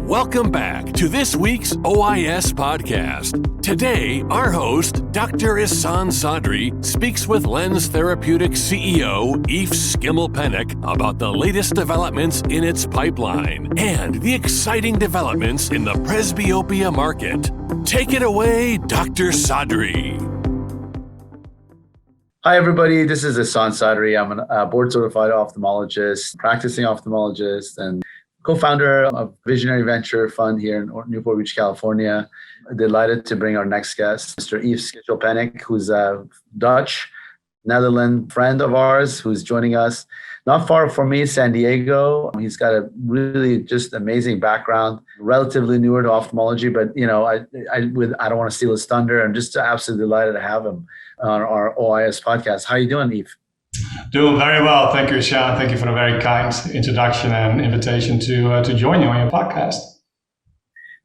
Welcome back to this week's OIS podcast. Today, our host, Dr. Ehsan Sadri, speaks with LENZ Therapeutics CEO Eef Schimmelpennink about the latest developments in its pipeline and the exciting developments in the presbyopia market. Take it away, Dr. Sadri. Hi, everybody. This is Ehsan Sadri. I'm a board-certified ophthalmologist, practicing ophthalmologist, and co-founder of Visionary Venture Fund here in Newport Beach, California. Delighted to bring our next guest, Mr. Eef Schimmelpennink, who's a Dutch, Netherlands friend of ours, who's joining us not far from me, San Diego. He's got a really just amazing background, relatively newer to ophthalmology, but I don't want to steal his thunder. I'm just absolutely delighted to have him on our OIS podcast. How are you doing, Eef? Doing very well. Thank you, Ehsan. Thank you for the very kind introduction and invitation to join you on your podcast.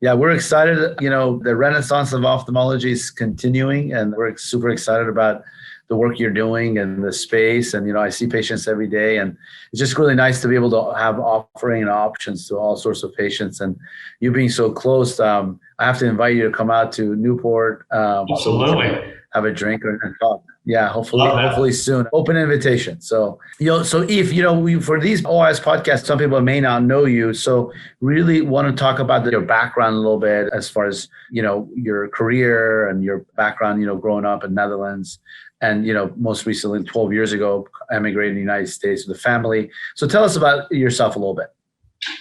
Yeah, we're excited. The renaissance of ophthalmology is continuing, and we're super excited about the work you're doing and the space. And, I see patients every day, and it's just really nice to be able to have offering and options to all sorts of patients. And you being so close, I have to invite you to come out to Newport. Absolutely. So have a drink and talk. Yeah, hopefully soon. Open invitation. So, Eef, for these OIS podcasts, some people may not know you. So really want to talk about your background a little bit as far as, your career and your background, growing up in Netherlands and, most recently 12 years ago, emigrated to the United States with a family. So tell us about yourself a little bit.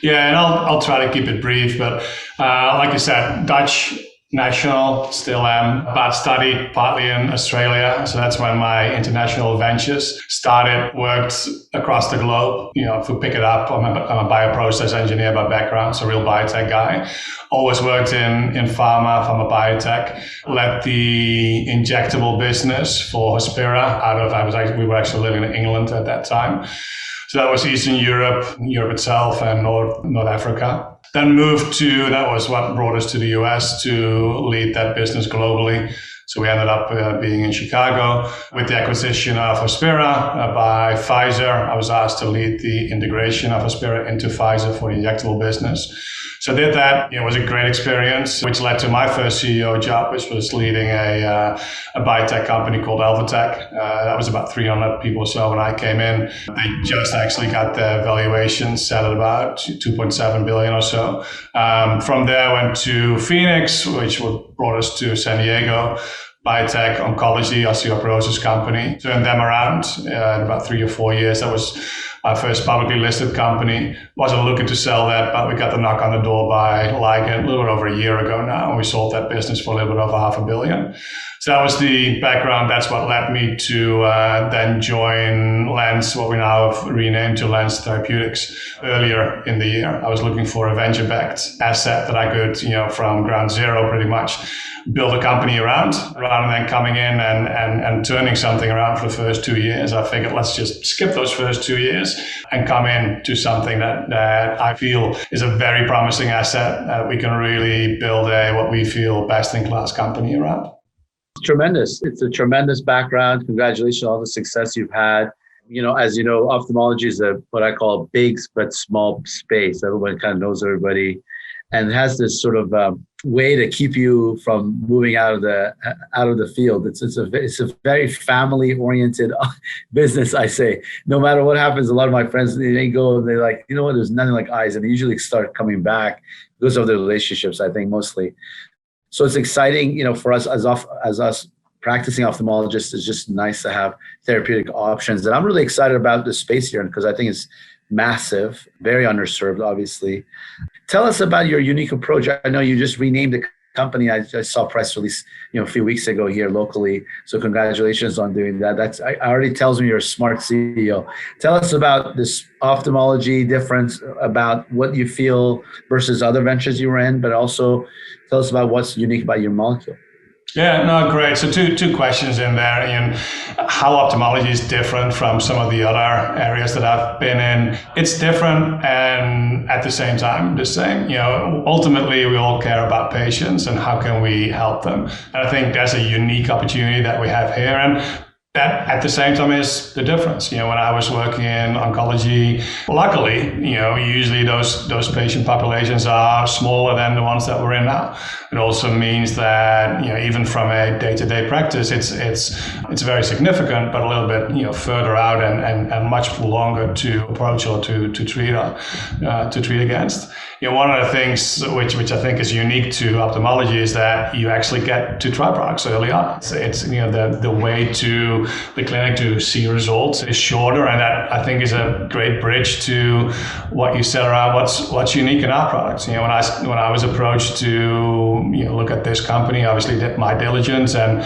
Yeah, and I'll try to keep it brief, but like you said, Dutch national, still am, but studied partly in Australia. So that's when my international ventures started, worked across the globe. If we pick it up, I'm a bioprocess engineer by background, so real biotech guy. Always worked in pharma biotech, led the injectable business for Hospira we were actually living in England at that time. So that was Eastern Europe itself, and North Africa. Then that was what brought us to the US to lead that business globally. So we ended up being in Chicago with the acquisition of Hospira by Pfizer. I was asked to lead the integration of Hospira into Pfizer for the injectable business. So I did that. It was a great experience, which led to my first CEO job, which was leading a biotech company called Alphatech. That was about 300 people or so when I came in. They just actually got their valuation set at about 2.7 billion or so. From there, I went to Phoenix, which brought us to San Diego. Biotech, oncology, osteoporosis company. Turned them around in about 3 or 4 years. That was our first publicly listed company. Wasn't looking to sell that, but we got the knock on the door by Ligand a little bit over a year ago now. And we sold that business for a little bit over $500 million. So that was the background. That's what led me to then join LENZ, what we now have renamed to LENZ Therapeutics. Earlier in the year, I was looking for a venture-backed asset that I could, from ground zero pretty much, build a company around, rather than coming in and turning something around for the first 2 years. I figured let's just skip those first 2 years and come in to something that I feel is a very promising asset that we can really build what we feel best-in-class company around. Tremendous. It's a tremendous background. Congratulations on all the success you've had. As you know, ophthalmology is what I call a big but small space. Everyone kind of knows everybody, and it has this sort of way to keep you from moving out of the field. It's a very family oriented business. I say, no matter what happens, a lot of my friends, they go and they're like, there's nothing like eyes, and they usually start coming back because of the relationships. I think mostly. So it's exciting, for us as us practicing ophthalmologists. It's just nice to have therapeutic options. And I'm really excited about this space here because I think it's massive, very underserved, obviously. Tell us about your unique approach. I know you just renamed the company. I saw a press release, a few weeks ago here locally. So congratulations on doing that. It already tells me you're a smart CEO. Tell us about this ophthalmology difference, about what you feel versus other ventures you were in, but also tell us about what's unique about your molecule. Yeah, no, great. So two questions in there. And how ophthalmology is different from some of the other areas that I've been in. It's different and at the same time the same. Ultimately we all care about patients and how can we help them. And I think there's a unique opportunity that we have here. And That at the same time is the difference. When I was working in oncology, luckily, usually those patient populations are smaller than the ones that we're in now. It also means that, even from a day-to-day practice, it's very significant, but a little bit, further out and much longer to approach or to treat against. One of the things which I think is unique to ophthalmology is that you actually get to try products early on. It's the way to the clinic to see results is shorter, and that I think is a great bridge to what you said around what's unique in our products. When I was approached to look at this company, obviously did my diligence, and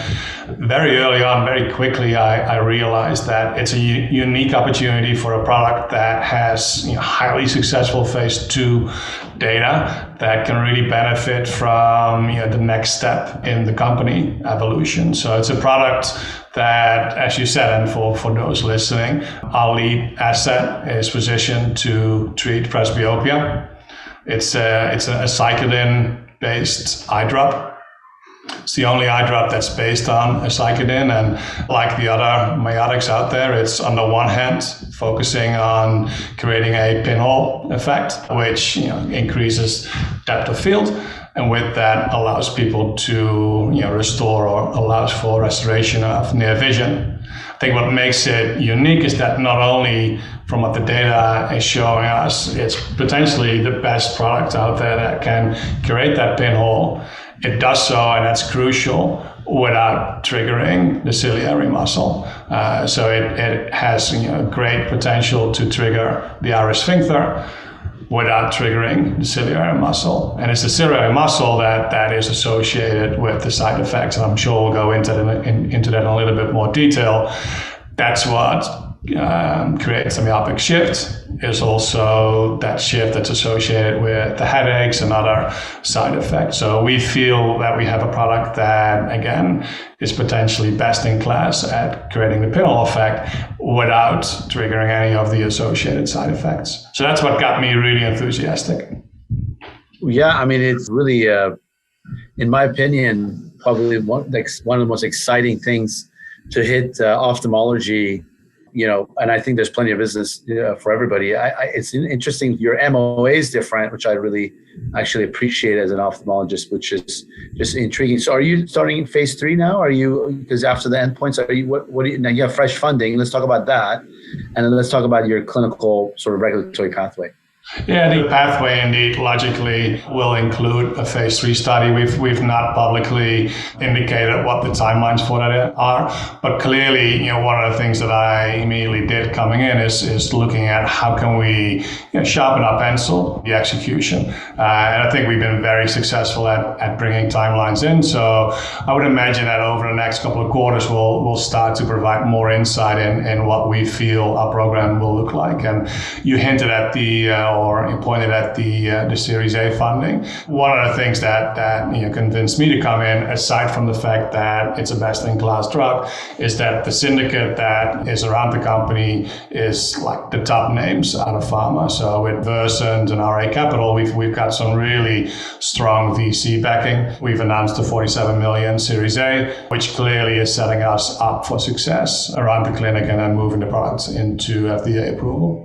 very early on, very quickly, I realized that it's a unique opportunity for a product that has highly successful phase 2 data that can really benefit from the next step in the company evolution. So it's a product that, as you said, and for those listening, our lead asset is positioned to treat presbyopia. It's a aceclidine-based eye drop. It's the only eye drop that's based on aceclidine, and like the other miotics out there, it's on the one hand focusing on creating a pinhole effect, which increases depth of field, and with that allows people to restore or allows for restoration of near vision. I think what makes it unique is that not only from what the data is showing us, it's potentially the best product out there that can create that pinhole. It does so, and that's crucial, without triggering the ciliary muscle. So it has great potential to trigger the iris sphincter without triggering the ciliary muscle. And it's the ciliary muscle that is associated with the side effects. And I'm sure we'll go into that in a little bit more detail. That's what creates a myopic shift, is also that shift that's associated with the headaches and other side effects. So we feel that we have a product that, again, is potentially best in class at creating the pinhole effect without triggering any of the associated side effects. So that's what got me really enthusiastic. Yeah, I mean, it's really, in my opinion, probably one of the most exciting things to hit ophthalmology. And I think there's plenty of business for everybody. It's interesting. Your MOA is different, which I really actually appreciate as an ophthalmologist, which is just intriguing. So are you starting in phase 3 now? Are you, because after the endpoints, what do you, now you have fresh funding. Let's talk about that. And then let's talk about your clinical sort of regulatory pathway. Yeah, the pathway indeed logically will include a phase 3 study. We've not publicly indicated what the timelines for that are, but clearly, one of the things that I immediately did coming in is looking at how can we sharpen our pencil, the execution. And I think we've been very successful at bringing timelines in. So I would imagine that over the next couple of quarters, we'll start to provide more insight in what we feel our program will look like. And you hinted at or pointed at the Series A funding. One of the things that convinced me to come in, aside from the fact that it's a best-in-class drug, is that the syndicate that is around the company is like the top names out of pharma. So with Versant and RA Capital, we've got some really strong VC backing. We've announced the $47 million Series A, which clearly is setting us up for success around the clinic and then moving the products into FDA approval.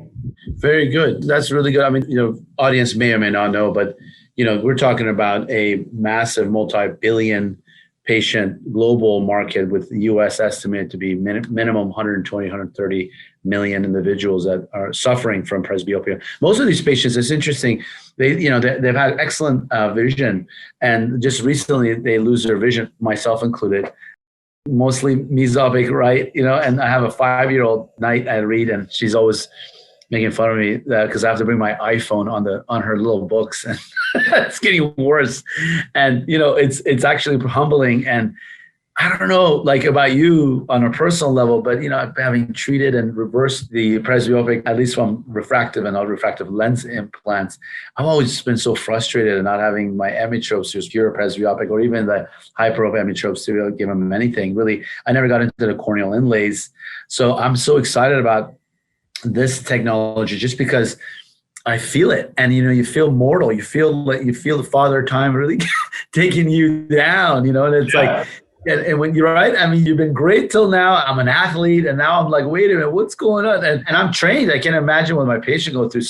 Very good. That's really good. I mean, audience may or may not know, but, we're talking about a massive multi-billion patient global market with the U.S. estimated to be minimum 120, 130 million individuals that are suffering from presbyopia. Most of these patients, it's interesting, they've had excellent vision, and just recently they lose their vision, myself included. Mostly mesopic, right? And I have a 5-year-old night I read, and she's always making fun of me because I have to bring my iPhone on her little books, and it's getting worse. And it's actually humbling. And I don't know, like about you on a personal level, but having treated and reversed the presbyopic, at least from refractive and non-refractive lens implants, I've always been so frustrated at not having my emmetropes, who's pure presbyopic, or even the hyperope emmetropes to give them anything. Really, I never got into the corneal inlays. So I'm so excited about this technology just because I feel it. And you feel mortal, you feel the father time really taking you down, and it's like And when you're right, I mean, you've been great till now. I'm an athlete, and now I'm like, wait a minute, what's going on? And I'm trained. I can't imagine what my patient go through.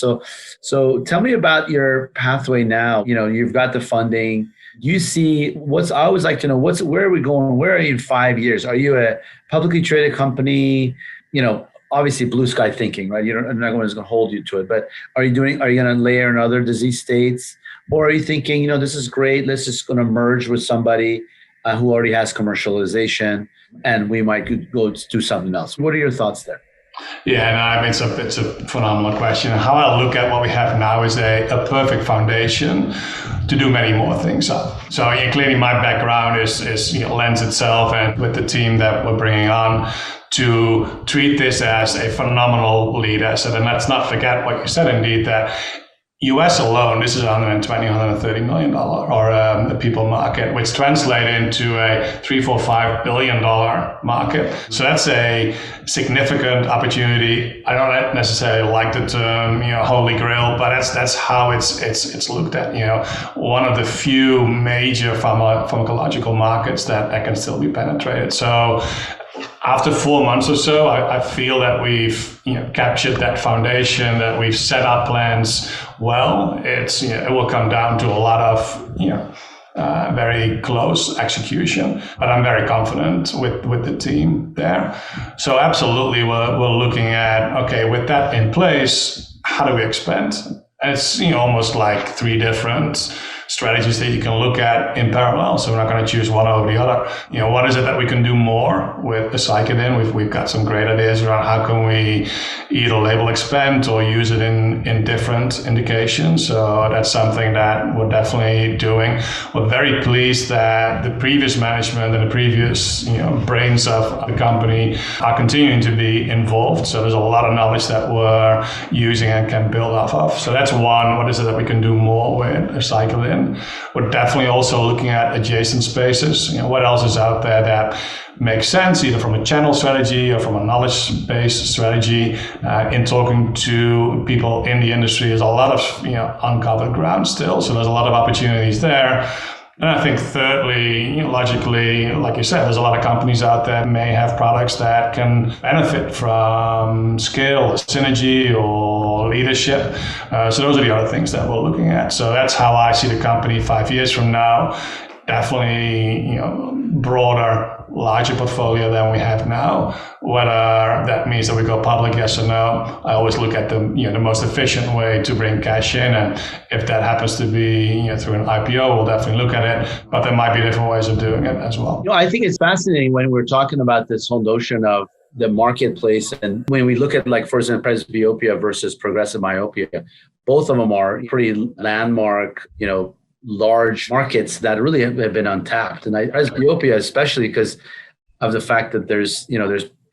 So tell me about your pathway now. You've got the funding. You see I always like to know where are we going? Where are you in 5 years? Are you a publicly traded company? Obviously blue sky thinking, right? I'm not going to hold you to it, but are you going to layer in other disease states? Or are you thinking, this is great. Let's just going to merge with somebody who already has commercialization, and we might go do something else. What are your thoughts there? Yeah, no, I mean, it's a phenomenal question. How I look at what we have now is a perfect foundation to do many more things up. So clearly my background is LENZ itself, and with the team that we're bringing on to treat this as a phenomenal lead asset. And let's not forget what you said, indeed, that US alone, this is $130 million or the people market, which translates into a $3-5 billion market. So that's a significant opportunity. I don't necessarily like the term, holy grail, but that's how it's looked at. One of the few major pharmacological markets that can still be penetrated. So after 4 months or so, I feel that we've captured that foundation, that we've set up plans well. It will come down to a lot of very close execution, but I'm very confident with the team there. So absolutely, we're looking at, okay, with that in place, how do we expand? And it's almost like 3 different strategies that you can look at in parallel. So we're not going to choose one over the other. What is it that we can do more with aceclidine? We've got some great ideas around how can we either label expand or use it in different indications. So that's something that we're definitely doing. We're very pleased that the previous management and the previous brains of the company are continuing to be involved. So there's a lot of knowledge that we're using and can build off of. So that's one. What is it that we can do more with aceclidine? We're definitely also looking at adjacent spaces. What else is out there that makes sense, either from a channel strategy or from a knowledge-based strategy. In talking to people in the industry, there's a lot of uncovered ground still. So there's a lot of opportunities there. And I think thirdly, logically, like you said, there's a lot of companies out there that may have products that can benefit from scale, synergy, or leadership. So those are the other things that we're looking at. So that's how I see the company 5 years from now. Definitely, broader, larger portfolio than we have now. Whether that means that we go public, yes or no, I always look at the most efficient way to bring cash in, and if that happens to be through an IPO, we'll definitely look at it. But there might be different ways of doing it as well. I think it's fascinating when we're talking about this whole notion of the marketplace, and when we look at, like, for example, presbyopia versus progressive myopia, both of them are pretty landmark, large markets that really have been untapped. And presbyopia, especially because of the fact that there's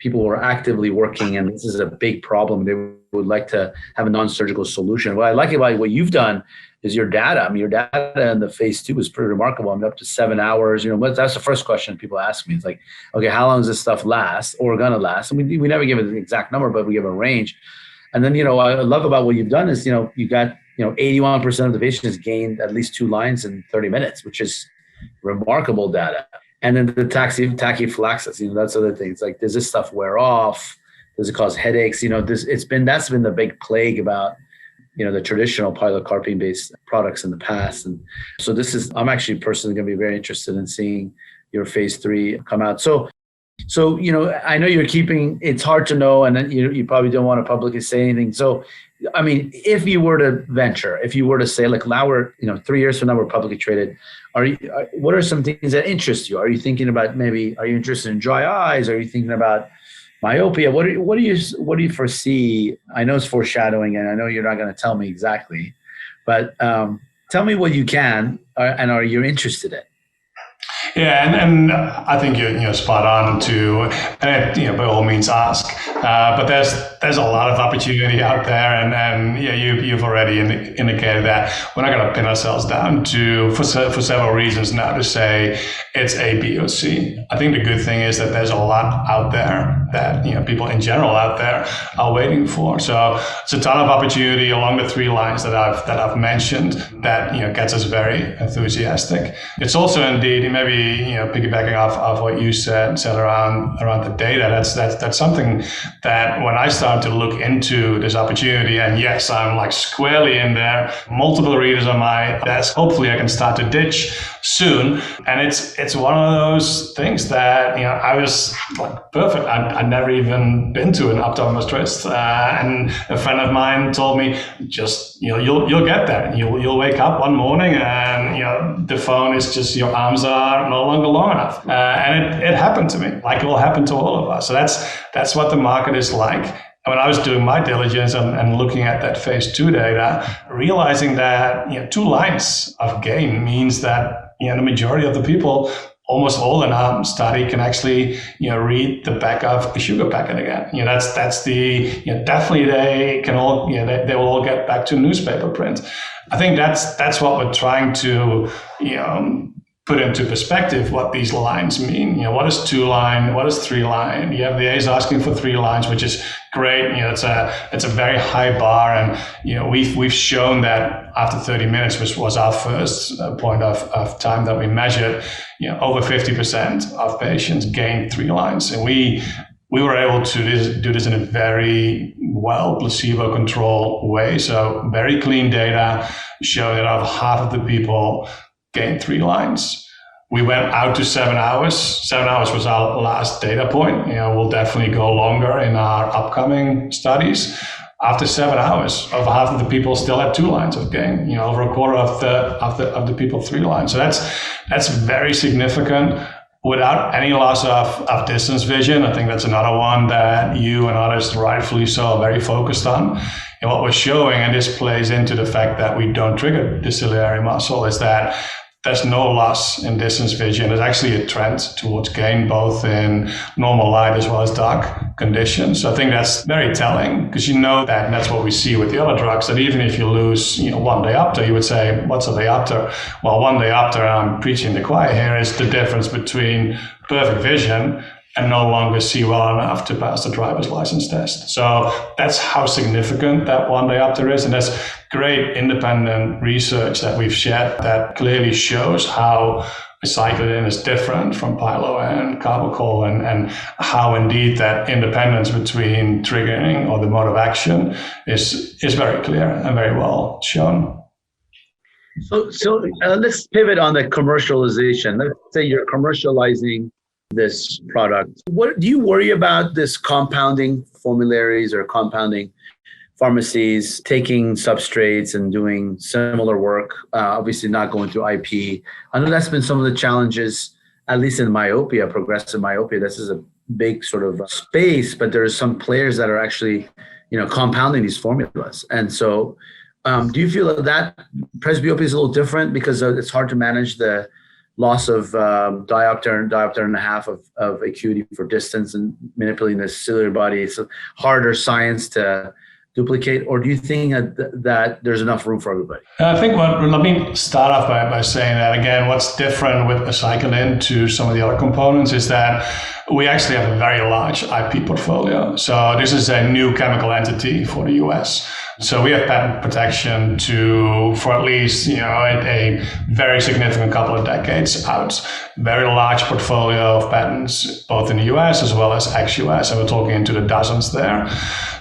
people who are actively working, and this is a big problem. They would like to have a non-surgical solution. What I like about what you've done is your data. I mean, your data in the phase 2 was pretty remarkable. I'm up to 7 hours. That's the first question people ask me. It's like, okay, how long does this stuff last or going to last? And we never give it an exact number, but we give a range. And then, what I love about what you've done is, you got 81% of the patients gained at least 2 lines in 30 minutes, which is remarkable data. And then the tachyphylaxis, that's other things. Like, does this stuff wear off? Does it cause headaches? That's been the big plague about, the traditional pilocarpine-based products in the past. And so I'm actually personally going to be very interested in seeing your phase 3 come out. So, I know it's hard to know, and then you probably don't want to publicly say anything. So, I mean, if you were to say, like, now we're, 3 years from now, we're publicly traded. What are some things that interest you? Are you thinking about are you interested in dry eyes? Are you thinking about myopia? What do you foresee? I know it's foreshadowing, and I know you're not going to tell me exactly, but tell me what you can, and are you interested in? Yeah, and I think you're spot on too. And by all means ask. But there's a lot of opportunity out there, and you've already indicated that we're not going to pin ourselves down for several reasons now to say it's A, B, or C. I think the good thing is that there's a lot out there that people in general out there are waiting for. So it's a ton of opportunity along the 3 lines that I've mentioned that gets us very enthusiastic. It's also indeed maybe maybe, piggybacking off what you said around the data, that's something that when I started to look into this opportunity, and yes, I'm like squarely in there, multiple readers on my desk, hopefully I can start to ditch soon. And it's one of those things that, I was like, perfect. I'd never even been to an optometrist. And a friend of mine told me, just, you'll get there. You'll wake up one morning and, the phone is just, your arms are no longer long enough. And it happened to me, like it will happen to all of us. So that's what the market is like. And when I was doing my diligence and looking at that phase 2 data, realizing that 2 lines of gain means that the majority of the people, almost all in our study, can actually read the back of a sugar packet again. That's the definitely they can all they will all get back to newspaper print. I think that's what we're trying to put into perspective what these lines mean. What is 2 line? What is 3 line? The FDA is asking for 3 lines, which is great. It's a very high bar, and we've shown that after 30 minutes, which was our first point of time that we measured, over 50% of patients gained 3 lines, and we were able to do this in a very well placebo-controlled way. So very clean data showing that of half of the people gained 3 lines. We went out to 7 hours. 7 hours was our last data point. We'll definitely go longer in our upcoming studies. After 7 hours, over half of the people still had 2 lines of gain. Over a quarter of the people 3 lines. So that's very significant without any loss of distance vision. I think that's another one that you and others rightfully so are very focused on. And what we're showing, and this plays into the fact that we don't trigger the ciliary muscle, is that there's no loss in distance vision. There's actually a trend towards gain, both in normal light as well as dark conditions. So I think that's very telling, because that, and that's what we see with the other drugs, that even if you lose 1 diopter, you would say, what's a diopter? Well, 1 diopter, and I'm preaching the choir here, is the difference between perfect vision and no longer see well enough to pass the driver's license test. So that's how significant that 1 diopter is. And that's great independent research that we've shared that clearly shows how aceclidine is different from pilo and carbachol, and how indeed that independence between triggering or the mode of action is very clear and very well shown. So let's pivot on the commercialization. Let's say you're commercializing this product. What do you worry about, this compounding formularies or compounding pharmacies taking substrates and doing similar work, obviously not going through IP? I know that's been some of the challenges, at least in myopia, progressive myopia. This is a big sort of space, but there's some players that are actually, compounding these formulas. And so do you feel that presbyopia is a little different because it's hard to manage the loss of diopter and a half of acuity for distance and manipulating the ciliary body? It's a harder science to duplicate, or do you think that there's enough room for everybody? I think let me start off by saying that, again, what's different with aceclidine to some of the other components is that we actually have a very large IP portfolio. So this is a new chemical entity for the US. So we have patent protection for at least, a very significant couple of decades out. Very large portfolio of patents, both in the US as well as ex-US, and we're talking into the dozens there.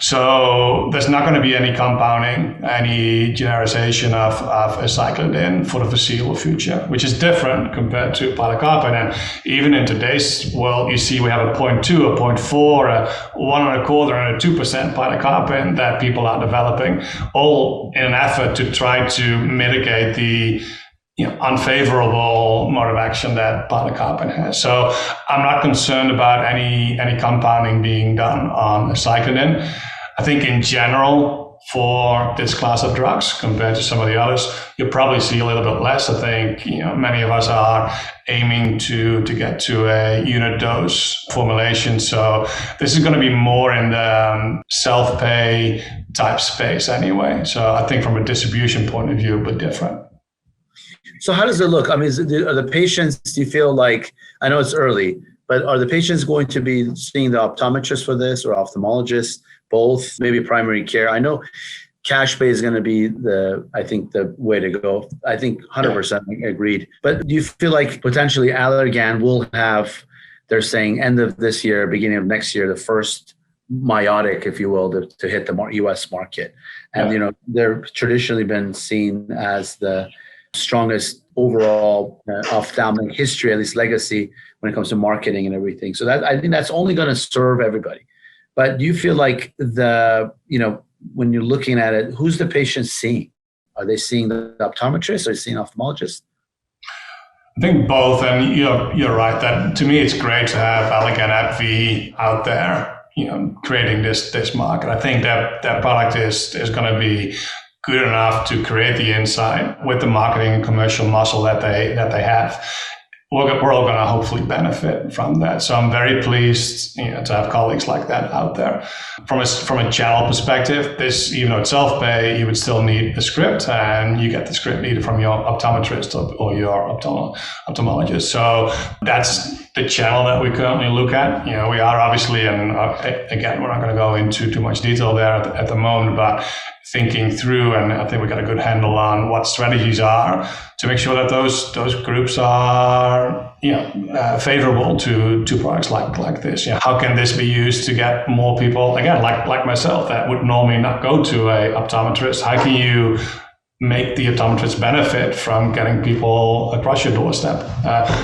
So there's not going to be any compounding, any genericization of aceclidine for the foreseeable future, which is different compared to pilocarpine. And even in today's world, you see we have a 0.2, a 0.4, a 1.25, and a 2% pilocarpine that people are developing, all in an effort to try to mitigate the unfavorable mode of action that pilocarpine has. So I'm not concerned about any compounding being done on aceclidine. I think in general, for this class of drugs compared to some of the others, you'll probably see a little bit less. I think many of us are aiming to get to a unit dose formulation. So this is going to be more in the self-pay type space anyway. So I think from a distribution point of view, but different. So how does it look? I mean, are the patients, do you feel like, I know it's early, but are the patients going to be seeing the optometrist for this or ophthalmologist, both, maybe primary care? I know cash pay is going to be the way to go. I think 100% agreed. But do you feel like potentially Allergan will have, they're saying end of this year, beginning of next year, the first miotic, if you will, to hit the US market. And, they're traditionally been seen as the strongest overall ophthalmic history, at least legacy, when it comes to marketing and everything. So that, I think that's only going to serve everybody. But do you feel like when you're looking at it, who's the patient seeing? Are they seeing the optometrist or are they seeing ophthalmologist? I think both. And you're right that to me, it's great to have Allergan AbbVie out there, creating this market. I think that product is going to be good enough to create the insight with the marketing and commercial muscle that they have. We're all going to hopefully benefit from that. So I'm very pleased to have colleagues like that out there. From a channel perspective, this, even though it's self-pay, you would still need a script, and you get the script either from your optometrist or your ophthalmologist. So that's the channel that we currently look at. We are obviously, and again, we're not going to go into too much detail there at the moment, but thinking through, and I think we got a good handle on what strategies are to make sure that those groups are favorable to products like this. How can this be used to get more people, again, like myself, that would normally not go to a optometrist? How can you make the optometrist benefit from getting people across your doorstep?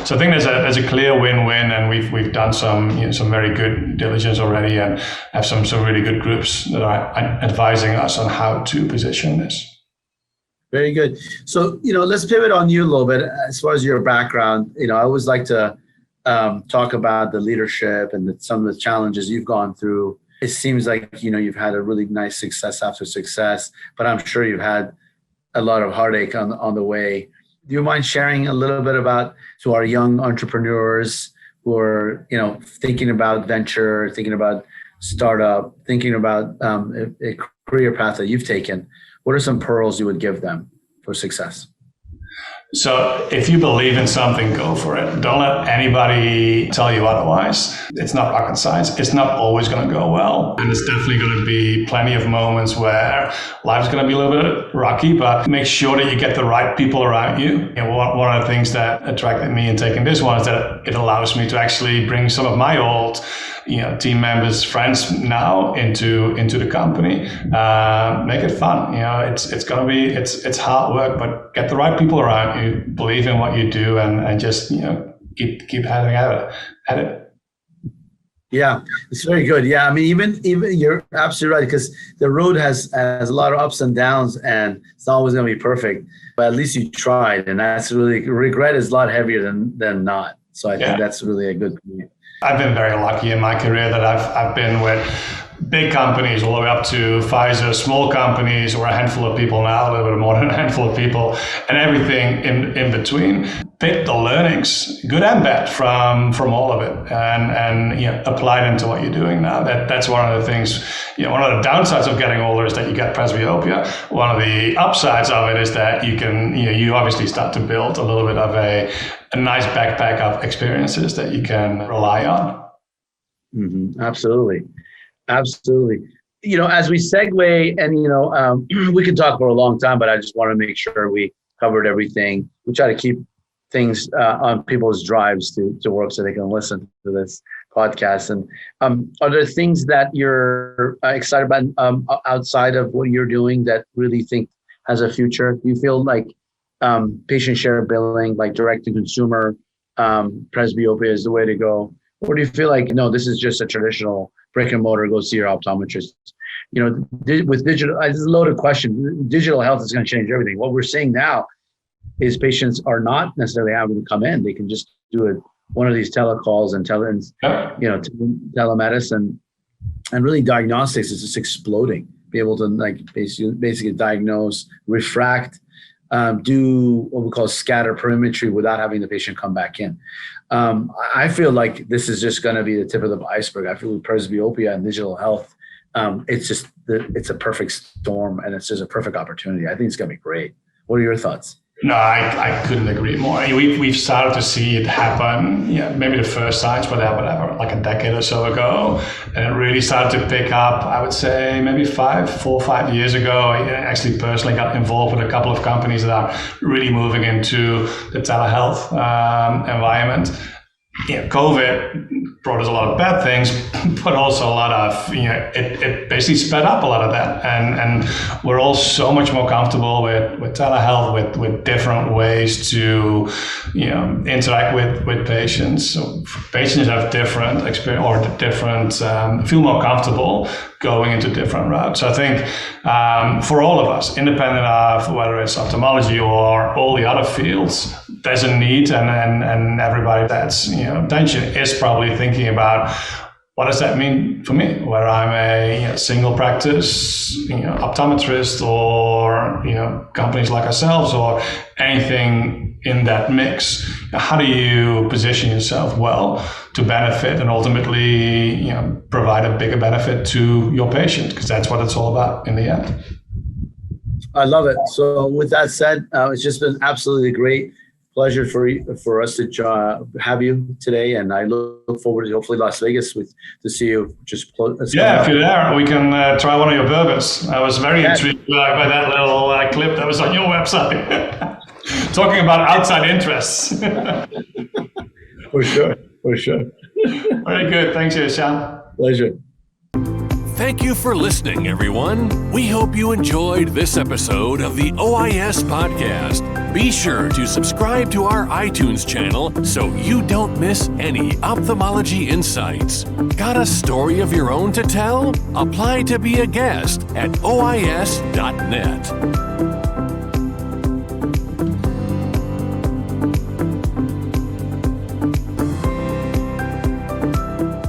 So I think there's a clear win-win, and we've done some very good diligence already, and have some really good groups that are advising us on how to position this. Very good. So let's pivot on you a little bit as far as your background. I always like to talk about the leadership and some of the challenges you've gone through. It seems like you've had a really nice success after success, but I'm sure you've had a lot of heartache on the way. Do you mind sharing a little bit about, to our young entrepreneurs who are, thinking about venture, thinking about startup, thinking about a career path that you've taken? What are some pearls you would give them for success? So if you believe in something, go for it. Don't let anybody tell you otherwise. It's not rocket science. It's not always going to go well. And it's definitely going to be plenty of moments where life's going to be a little bit rocky, but make sure that you get the right people around you. One of the things that attracted me in taking this one is that it allows me to actually bring some of my old team members, friends now into the company. Make it fun. It's gonna be it's hard work, but get the right people around you, believe in what you do, and just keep having at it. Yeah, it's very good. Yeah, I mean, even you're absolutely right, because the road has a lot of ups and downs, and it's not always going to be perfect. But at least you tried, and that's really, regret is a lot heavier than not. So I think that's really a good point. I've been very lucky in my career that I've been with big companies all the way up to Pfizer, small companies, or a handful of people now, a little bit more than a handful of people, and everything in between. Pick the learnings, good and bad, from all of it, and apply them to what you're doing now. That's one of the things. One of the downsides of getting older is that you get presbyopia. One of the upsides of it is that you can you obviously start to build a little bit of a nice backpack of experiences that you can rely on. Mm-hmm. Absolutely. As we segue, and we can talk for a long time, but I just want to make sure we covered everything. We try to keep things on people's drives to work so they can listen to this podcast. And are there things that you're excited about outside of what you're doing that really think has a future? Do you feel like patient share billing, like direct to consumer, presbyopia is the way to go? Or do you feel like, no, this is just a traditional brick and mortar, go see your optometrist? With digital, this is a loaded question. Digital health is going to change everything. What we're seeing now is patients are not necessarily having to come in. They can just do one of these telecalls and telemedicine, and really diagnostics is just exploding. Be able to basically diagnose, refract, do what we call scatter perimetry without having the patient come back in. I feel like this is just going to be the tip of the iceberg. I feel with presbyopia and digital health, it's a perfect storm, and it's just a perfect opportunity. I think it's going to be great. What are your thoughts? No, I couldn't agree more. We've started to see it happen. Maybe the first signs were there, whatever, like a decade or so ago, and it really started to pick up. I would say maybe 4 or 5 years ago. I actually personally got involved with a couple of companies that are really moving into the telehealth environment. COVID brought us a lot of bad things, but also a lot of, it basically sped up a lot of that. And we're all so much more comfortable with telehealth, with different ways to, interact with patients. So patients have different experience or different, feel more comfortable going into different routes. So I think for all of us, independent of whether it's ophthalmology or all the other fields, there's a need, and everybody that's attention is probably thinking about what does that mean for me, whether I'm a single practice optometrist or companies like ourselves or anything in that mix. How do you position yourself well to benefit and ultimately provide a bigger benefit to your patient, because that's what it's all about in the end. I love it. So with that said, it's just been absolutely great. Pleasure for us to have you today, and I look forward to hopefully Las Vegas to see you. If you're there, we can try one of your burgers. I was very intrigued by that little clip that was on your website, talking about outside interests. For sure. Very good. Thanks, Ehsan. Pleasure. Thank you for listening, everyone. We hope you enjoyed this episode of the OIS podcast. Be sure to subscribe to our iTunes channel so you don't miss any ophthalmology insights. Got a story of your own to tell? Apply to be a guest at OIS.net.